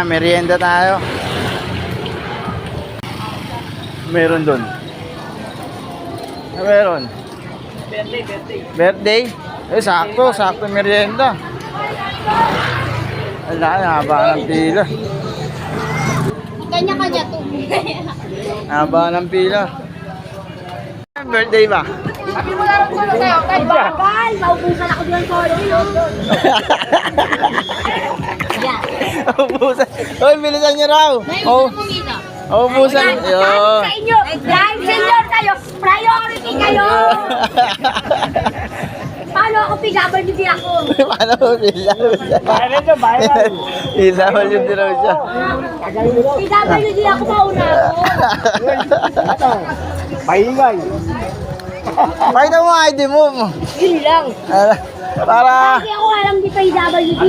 Merienda tayo. Meron doon. Meron. Birthday? Sakto merienda. Wala, haba ng pila. Kanya-kanya to. Haba ng pila. Birthday ba? Sabi mo lang kung ano sa'yo. Kay Bagal, maubusan ako doon sa order. Ubusan. Hoy, bilisan niyo raw. Ubusan. Yo. Sa inyo, dahil senior kayo, priority kayo. Paano ako pigabal hindi ako? Paano mo pila? Ilawal yun din raw siya. Pigabal hindi ako, mauna ako. Paingay. Pakita mo ID mo. Yun lang. Para... Kasi ako alam di pa IWD.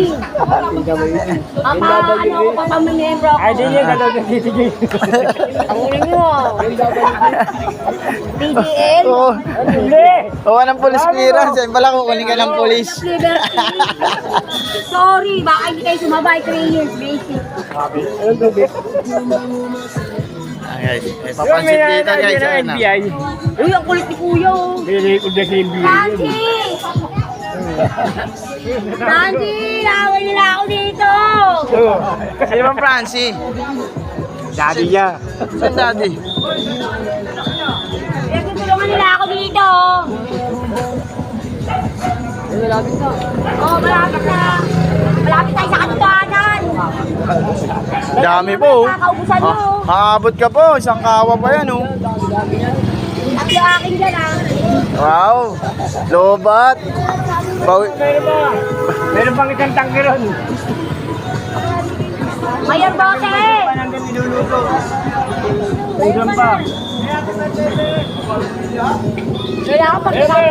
Ano ako papamimembro ako. Ay, di niya gano'n na titigil. Ang uling nyo. DDL. Oo. Hindi. Oo, ng police clearance. Yan pala kukunin ka ng police. Liberty. Sorry, baka hindi kayo sumabay 3 years basic. Anong tubig? Guys, papansin dito guys. NBI. Uy, ang kulit ni Kuya. Oh. Bili-ikot na sa NBI. Nancy, laway nila ako dito. Sino bang Francie? Daddy niya. Saan daddy? Pinagtutulungan nila ako dito. Oh, malapit na. Malapit tayo sa katotohanan. Dami po. Nakakaubusan mo. Haabot ka po. Isang kawa pa yan oh. At yung akin dyan ah. Wow. Lobat. Bawi. Meron pang isang tangke ron. Ayan, bote. Pananggan niluluto. Ulam pa. Kailangan pag-ilang.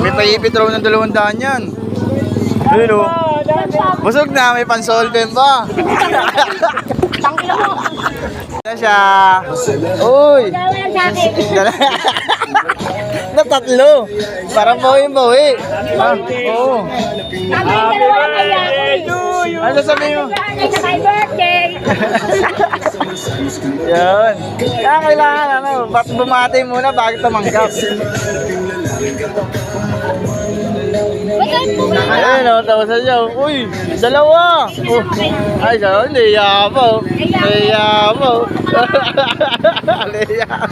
May paipit raw ng 200 yan. Ayun oh. Busog na. May pansolven pa. Tangkila mo. Ano siya? Uy. Dalawa lang sa akin. Na tatlo. Parang bawi-bawi. Oo. Sabi yung dalawa lang kaya ako eh. Ano sasabihin mo? Ay, sa my birthday. Yan. Kaya kailangan ano, ba't bumati muna bago tumanggap. Ayun o, tawasan niya. Uy, dalawa. Ay, siya, hindi yapaw. Hindi yapaw. Hindi yapaw.